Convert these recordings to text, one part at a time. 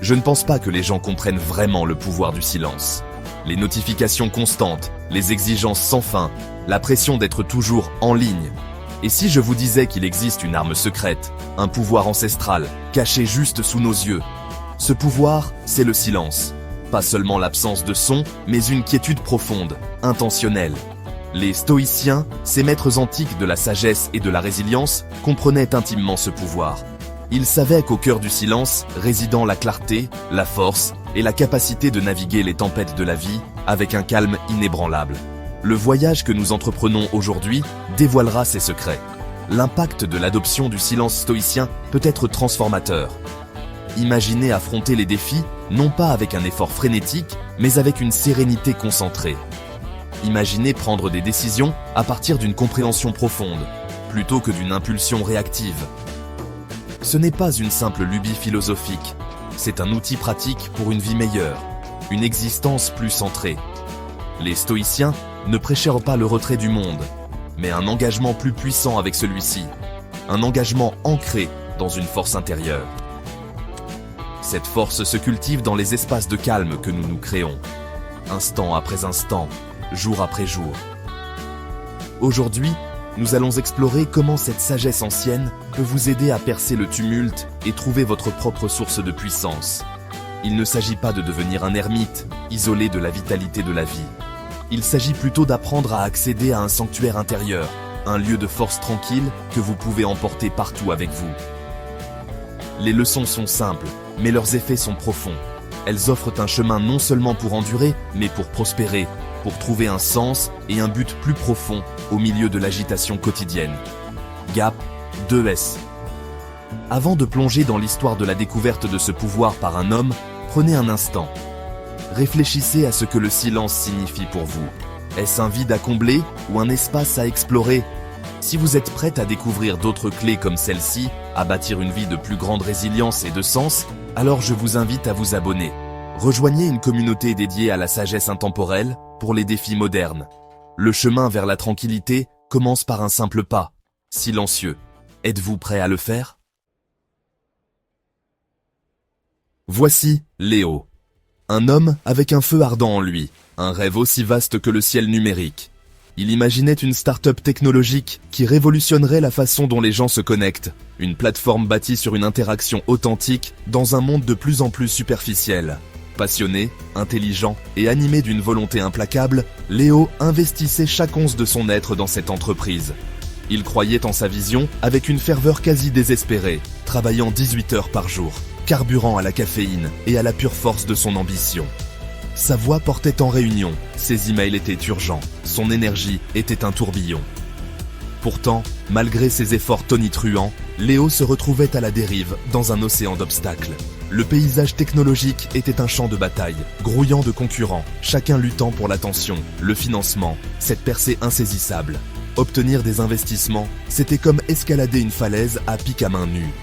Je ne pense pas que les gens comprennent vraiment le pouvoir du silence. Les notifications constantes, les exigences sans fin, la pression d'être toujours en ligne. Et si je vous disais qu'il existe une arme secrète, un pouvoir ancestral, caché juste sous nos yeux? Ce pouvoir, c'est le silence. Pas seulement l'absence de son, mais une quiétude profonde, intentionnelle. Les stoïciens, ces maîtres antiques de la sagesse et de la résilience, comprenaient intimement ce pouvoir. Ils savaient qu'au cœur du silence résidant la clarté, la force et la capacité de naviguer les tempêtes de la vie avec un calme inébranlable. Le voyage que nous entreprenons aujourd'hui dévoilera ces secrets. L'impact de l'adoption du silence stoïcien peut être transformateur. Imaginez affronter les défis, non pas avec un effort frénétique, mais avec une sérénité concentrée. Imaginez prendre des décisions à partir d'une compréhension profonde, plutôt que d'une impulsion réactive. Ce n'est pas une simple lubie philosophique, c'est un outil pratique pour une vie meilleure, une existence plus centrée. Les stoïciens ne prêchèrent pas le retrait du monde, mais un engagement plus puissant avec celui-ci, un engagement ancré dans une force intérieure. Cette force se cultive dans les espaces de calme que nous nous créons, instant après instant, jour après jour. Aujourd'hui, nous allons explorer comment cette sagesse ancienne peut vous aider à percer le tumulte et trouver votre propre source de puissance. Il ne s'agit pas de devenir un ermite, isolé de la vitalité de la vie. Il s'agit plutôt d'apprendre à accéder à un sanctuaire intérieur, un lieu de force tranquille que vous pouvez emporter partout avec vous. Les leçons sont simples, mais leurs effets sont profonds. Elles offrent un chemin non seulement pour endurer, mais pour prospérer, pour trouver un sens et un but plus profond au milieu de l'agitation quotidienne. Gap 2S. Avant de plonger dans l'histoire de la découverte de ce pouvoir par un homme, prenez un instant. Réfléchissez à ce que le silence signifie pour vous. Est-ce un vide à combler ou un espace à explorer? Si vous êtes prête à découvrir d'autres clés comme celle-ci, à bâtir une vie de plus grande résilience et de sens, alors je vous invite à vous abonner. Rejoignez une communauté dédiée à la sagesse intemporelle pour les défis modernes. Le chemin vers la tranquillité commence par un simple pas, silencieux. Êtes-vous prêt à le faire? Voici Léo. Un homme avec un feu ardent en lui, un rêve aussi vaste que le ciel numérique. Il imaginait une start-up technologique qui révolutionnerait la façon dont les gens se connectent, une plateforme bâtie sur une interaction authentique dans un monde de plus en plus superficiel. Passionné, intelligent et animé d'une volonté implacable, Léo investissait chaque once de son être dans cette entreprise. Il croyait en sa vision avec une ferveur quasi désespérée, travaillant 18 heures par jour, carburant à la caféine et à la pure force de son ambition. Sa voix portait en réunion, ses emails étaient urgents, son énergie était un tourbillon. Pourtant, malgré ses efforts tonitruants, Léo se retrouvait à la dérive dans un océan d'obstacles. Le paysage technologique était un champ de bataille, grouillant de concurrents, chacun luttant pour l'attention, le financement, cette percée insaisissable. Obtenir des investissements, c'était comme escalader une falaise à pic à main nue.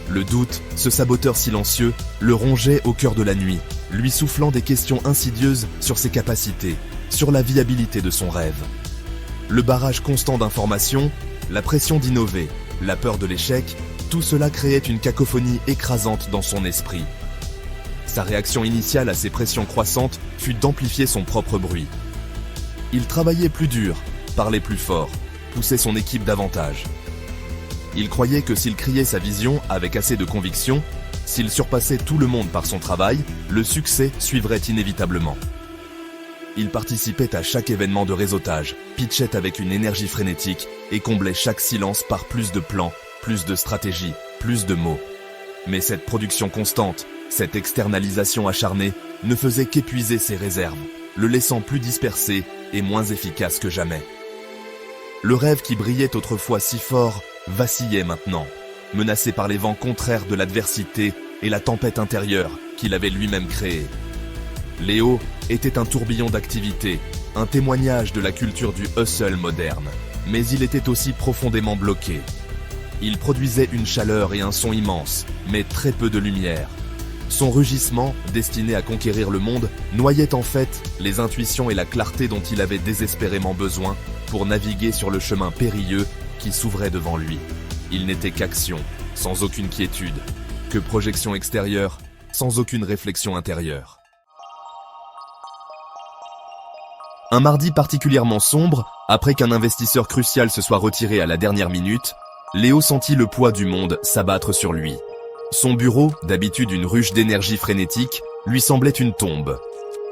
Le doute, ce saboteur silencieux, le rongeait au cœur de la nuit, lui soufflant des questions insidieuses sur ses capacités, sur la viabilité de son rêve. Le barrage constant d'informations, la pression d'innover, la peur de l'échec, tout cela créait une cacophonie écrasante dans son esprit. Sa réaction initiale à ces pressions croissantes fut d'amplifier son propre bruit. Il travaillait plus dur, parlait plus fort, poussait son équipe davantage. Il croyait que s'il criait sa vision avec assez de conviction, s'il surpassait tout le monde par son travail, le succès suivrait inévitablement. Il participait à chaque événement de réseautage, pitchait avec une énergie frénétique et comblait chaque silence par plus de plans, plus de stratégies, plus de mots. Mais cette production constante, cette externalisation acharnée, ne faisait qu'épuiser ses réserves, le laissant plus dispersé et moins efficace que jamais. Le rêve qui brillait autrefois si fort vacillait maintenant, menacé par les vents contraires de l'adversité et la tempête intérieure qu'il avait lui-même créée. Léo était un tourbillon d'activité, un témoignage de la culture du hustle moderne, mais il était aussi profondément bloqué. Il produisait une chaleur et un son immenses, mais très peu de lumière. Son rugissement, destiné à conquérir le monde, noyait en fait les intuitions et la clarté dont il avait désespérément besoin pour naviguer sur le chemin périlleux qui s'ouvrait devant lui. Il n'était qu'action, sans aucune quiétude, que projection extérieure, sans aucune réflexion intérieure. Un mardi particulièrement sombre, après qu'un investisseur crucial se soit retiré à la dernière minute, Léo sentit le poids du monde s'abattre sur lui. Son bureau, d'habitude une ruche d'énergie frénétique, lui semblait une tombe.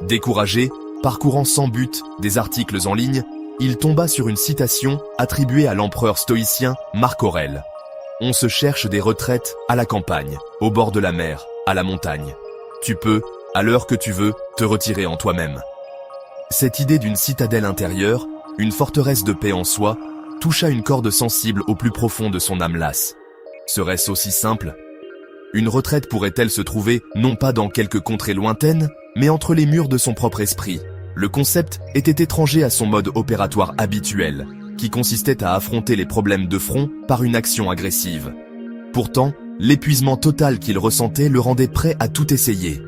Découragé, parcourant sans but des articles en ligne, il tomba sur une citation attribuée à l'empereur stoïcien Marc Aurèle. « On se cherche des retraites à la campagne, au bord de la mer, à la montagne. Tu peux, à l'heure que tu veux, te retirer en toi-même. » Cette idée d'une citadelle intérieure, une forteresse de paix en soi, toucha une corde sensible au plus profond de son âme lasse. Serait-ce aussi simple ? Une retraite pourrait-elle se trouver non pas dans quelque contrée lointaine, mais entre les murs de son propre esprit ? Le concept était étranger à son mode opératoire habituel, qui consistait à affronter les problèmes de front par une action agressive. Pourtant, l'épuisement total qu'il ressentait le rendait prêt à tout essayer.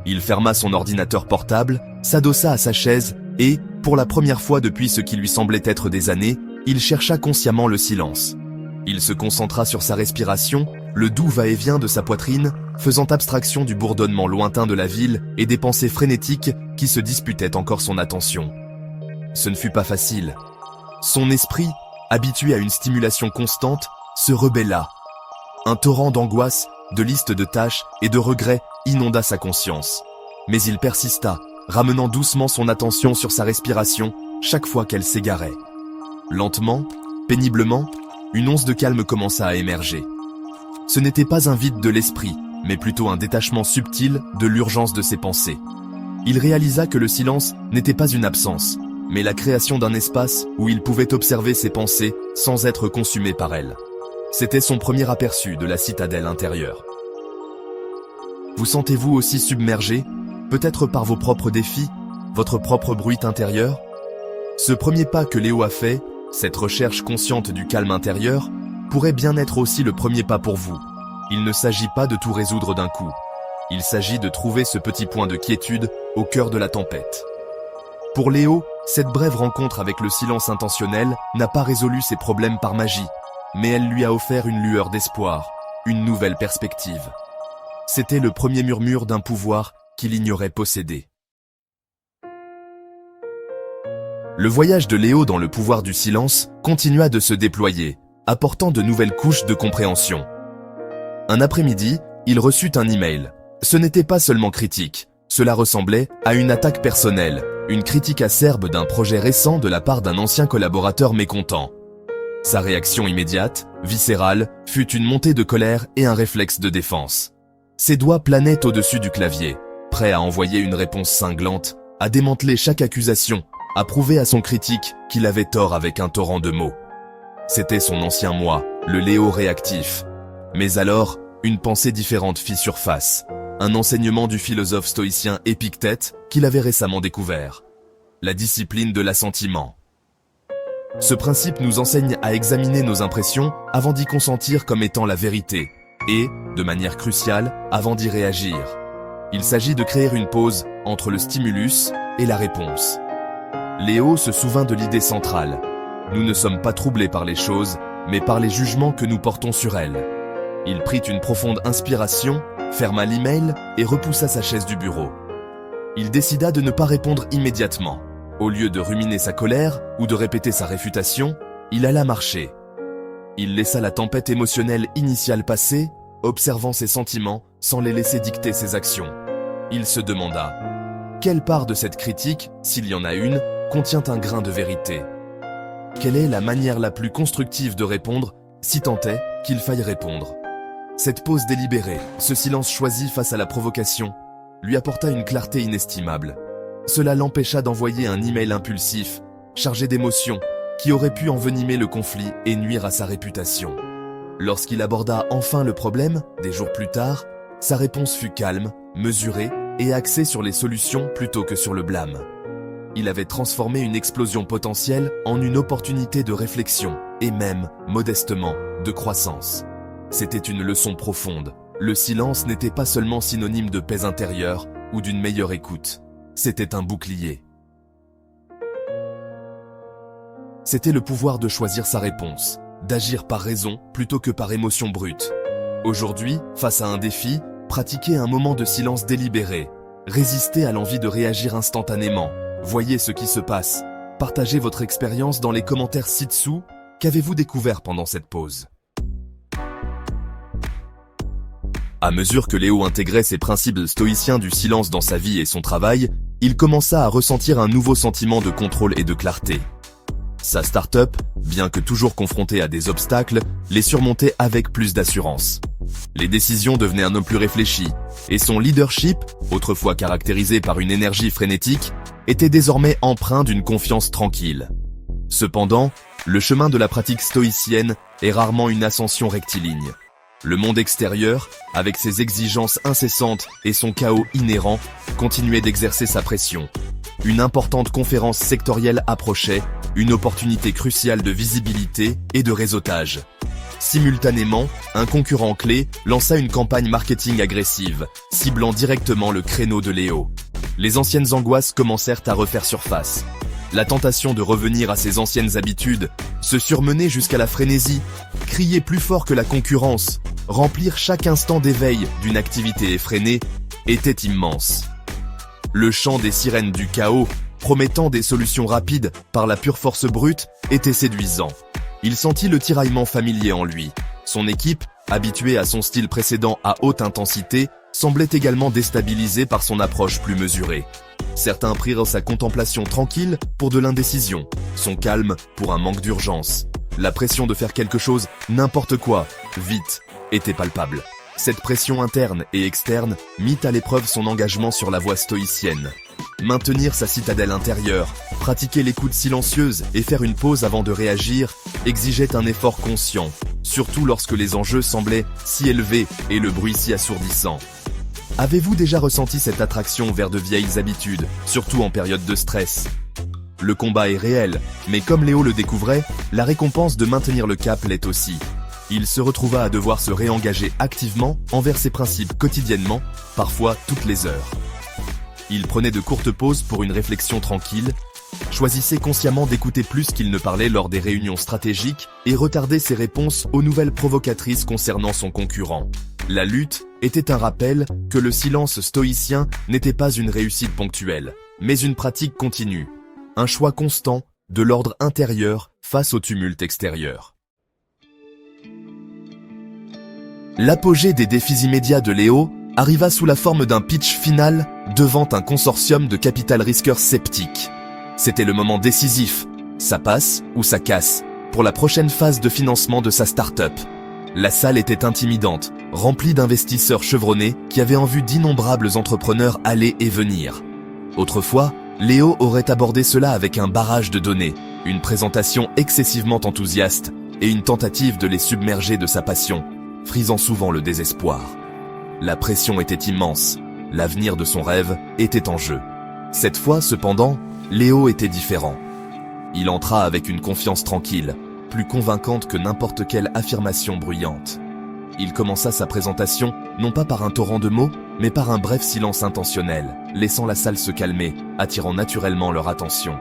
Il ferma son ordinateur portable, s'adossa à sa chaise et, pour la première fois depuis ce qui lui semblait être des années, il chercha consciemment le silence. Il se concentra sur sa respiration, le doux va-et-vient de sa poitrine, faisant abstraction du bourdonnement lointain de la ville et des pensées frénétiques qui se disputaient encore son attention. Ce ne fut pas facile. Son esprit, habitué à une stimulation constante, se rebella. Un torrent d'angoisse, de listes de tâches et de regrets inonda sa conscience. Mais il persista, ramenant doucement son attention sur sa respiration chaque fois qu'elle s'égarait. Lentement, péniblement, une once de calme commença à émerger. Ce n'était pas un vide de l'esprit, mais plutôt un détachement subtil de l'urgence de ses pensées. Il réalisa que le silence n'était pas une absence, mais la création d'un espace où il pouvait observer ses pensées sans être consumé par elles. C'était son premier aperçu de la citadelle intérieure. Vous sentez-vous aussi submergé, peut-être par vos propres défis, votre propre bruit intérieur ? Ce premier pas que Léo a fait, cette recherche consciente du calme intérieur, pourrait bien être aussi le premier pas pour vous. Il ne s'agit pas de tout résoudre d'un coup. Il s'agit de trouver ce petit point de quiétude au cœur de la tempête. Pour Léo, cette brève rencontre avec le silence intentionnel n'a pas résolu ses problèmes par magie, mais elle lui a offert une lueur d'espoir, une nouvelle perspective. C'était le premier murmure d'un pouvoir qu'il ignorait posséder. Le voyage de Léo dans le pouvoir du silence continua de se déployer, apportant de nouvelles couches de compréhension. Un après-midi, il reçut un email. Ce n'était pas seulement critique, cela ressemblait à une attaque personnelle, une critique acerbe d'un projet récent de la part d'un ancien collaborateur mécontent. Sa réaction immédiate, viscérale, fut une montée de colère et un réflexe de défense. Ses doigts planaient au-dessus du clavier, prêts à envoyer une réponse cinglante, à démanteler chaque accusation, à prouver à son critique qu'il avait tort avec un torrent de mots. C'était son ancien moi, le Léo réactif. Mais alors, une pensée différente fit surface. Un enseignement du philosophe stoïcien Épictète qu'il avait récemment découvert. La discipline de l'assentiment. Ce principe nous enseigne à examiner nos impressions avant d'y consentir comme étant la vérité, et, de manière cruciale, avant d'y réagir. Il s'agit de créer une pause entre le stimulus et la réponse. Léo se souvint de l'idée centrale. Nous ne sommes pas troublés par les choses, mais par les jugements que nous portons sur elles. Il prit une profonde inspiration, ferma l'email et repoussa sa chaise du bureau. Il décida de ne pas répondre immédiatement. Au lieu de ruminer sa colère ou de répéter sa réfutation, il alla marcher. Il laissa la tempête émotionnelle initiale passer, observant ses sentiments sans les laisser dicter ses actions. Il se demanda, quelle part de cette critique, s'il y en a une, contient un grain de vérité ? Quelle est la manière la plus constructive de répondre, si tant est qu'il faille répondre ? Cette pause délibérée, ce silence choisi face à la provocation, lui apporta une clarté inestimable. Cela l'empêcha d'envoyer un email impulsif, chargé d'émotions, qui aurait pu envenimer le conflit et nuire à sa réputation. Lorsqu'il aborda enfin le problème, des jours plus tard, sa réponse fut calme, mesurée et axée sur les solutions plutôt que sur le blâme. Il avait transformé une explosion potentielle en une opportunité de réflexion et même, modestement, de croissance. C'était une leçon profonde. Le silence n'était pas seulement synonyme de paix intérieure ou d'une meilleure écoute. C'était un bouclier. C'était le pouvoir de choisir sa réponse, d'agir par raison plutôt que par émotion brute. Aujourd'hui, face à un défi, Pratiquez un moment de silence délibéré. Résistez à l'envie de réagir instantanément. Voyez ce qui se passe. Partagez votre expérience dans les commentaires ci-dessous. Qu'avez-vous découvert pendant cette pause? À mesure que Léo intégrait ces principes stoïciens du silence dans sa vie et son travail, il commença à ressentir un nouveau sentiment de contrôle et de clarté. Sa start-up, bien que toujours confrontée à des obstacles, les surmontait avec plus d'assurance. Les décisions devenaient un peu plus réfléchies, et son leadership, autrefois caractérisé par une énergie frénétique, était désormais empreint d'une confiance tranquille. Cependant, le chemin de la pratique stoïcienne est rarement une ascension rectiligne. Le monde extérieur, avec ses exigences incessantes et son chaos inhérent, continuait d'exercer sa pression. Une importante conférence sectorielle approchait, une opportunité cruciale de visibilité et de réseautage. Simultanément, un concurrent clé lança une campagne marketing agressive, ciblant directement le créneau de Léo. Les anciennes angoisses commencèrent à refaire surface. La tentation de revenir à ses anciennes habitudes, se surmener jusqu'à la frénésie, crier plus fort que la concurrence, remplir chaque instant d'éveil d'une activité effrénée, était immense. Le chant des sirènes du chaos, promettant des solutions rapides par la pure force brute, était séduisant. Il sentit le tiraillement familier en lui. Son équipe, habituée à son style précédent à haute intensité, semblait également déstabilisée par son approche plus mesurée. Certains prirent sa contemplation tranquille pour de l'indécision, son calme pour un manque d'urgence. La pression de faire quelque chose, n'importe quoi, vite, était palpable. Cette pression interne et externe mit à l'épreuve son engagement sur la voie stoïcienne. Maintenir sa citadelle intérieure, pratiquer l'écoute silencieuse et faire une pause avant de réagir exigeait un effort conscient, surtout lorsque les enjeux semblaient si élevés et le bruit si assourdissant. Avez-vous déjà ressenti cette attraction vers de vieilles habitudes, surtout en période de stress? Le combat est réel, mais comme Léo le découvrait, la récompense de maintenir le cap l'est aussi. Il se retrouva à devoir se réengager activement envers ses principes quotidiennement, parfois toutes les heures. Il prenait de courtes pauses pour une réflexion tranquille, choisissait consciemment d'écouter plus qu'il ne parlait lors des réunions stratégiques et retardait ses réponses aux nouvelles provocatrices concernant son concurrent. La lutte était un rappel que le silence stoïcien n'était pas une réussite ponctuelle, mais une pratique continue, un choix constant de l'ordre intérieur face au tumulte extérieur. L'apogée des défis immédiats de Léo arriva sous la forme d'un pitch final devant un consortium de capital risqueurs sceptiques. C'était le moment décisif, ça passe ou ça casse, pour la prochaine phase de financement de sa start-up. La salle était intimidante, remplie d'investisseurs chevronnés qui avaient en vue d'innombrables entrepreneurs aller et venir. Autrefois, Léo aurait abordé cela avec un barrage de données, une présentation excessivement enthousiaste et une tentative de les submerger de sa passion, frisant souvent le désespoir. La pression était immense, l'avenir de son rêve était en jeu. Cette fois, cependant, Léo était différent. Il entra avec une confiance tranquille, plus convaincante que n'importe quelle affirmation bruyante. Il commença sa présentation, non pas par un torrent de mots, mais par un bref silence intentionnel, laissant la salle se calmer, attirant naturellement leur attention.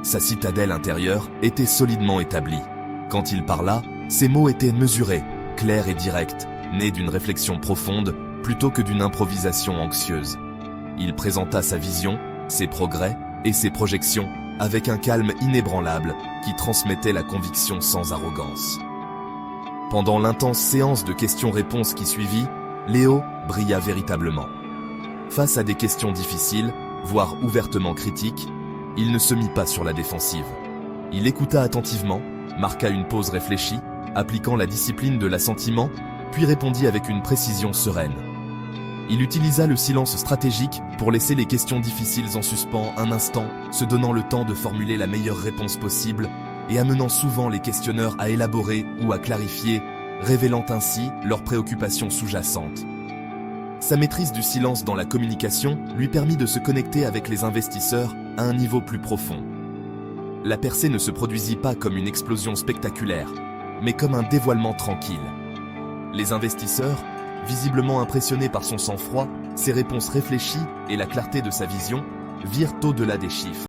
Sa citadelle intérieure était solidement établie. Quand il parla, ses mots étaient mesurés, clairs et directs, nés d'une réflexion profonde plutôt que d'une improvisation anxieuse. Il présenta sa vision, ses progrès et ses projections avec un calme inébranlable qui transmettait la conviction sans arrogance. Pendant l'intense séance de questions-réponses qui suivit, Léo brilla véritablement. Face à des questions difficiles, voire ouvertement critiques, il ne se mit pas sur la défensive. Il écouta attentivement, marqua une pause réfléchie, appliquant la discipline de l'assentiment, puis répondit avec une précision sereine. Il utilisa le silence stratégique pour laisser les questions difficiles en suspens un instant, se donnant le temps de formuler la meilleure réponse possible et amenant souvent les questionneurs à élaborer ou à clarifier, révélant ainsi leurs préoccupations sous-jacentes. Sa maîtrise du silence dans la communication lui permit de se connecter avec les investisseurs à un niveau plus profond. La percée ne se produisit pas comme une explosion spectaculaire, mais comme un dévoilement tranquille. Les investisseurs, visiblement impressionnés par son sang-froid, ses réponses réfléchies et la clarté de sa vision, virent au-delà des chiffres.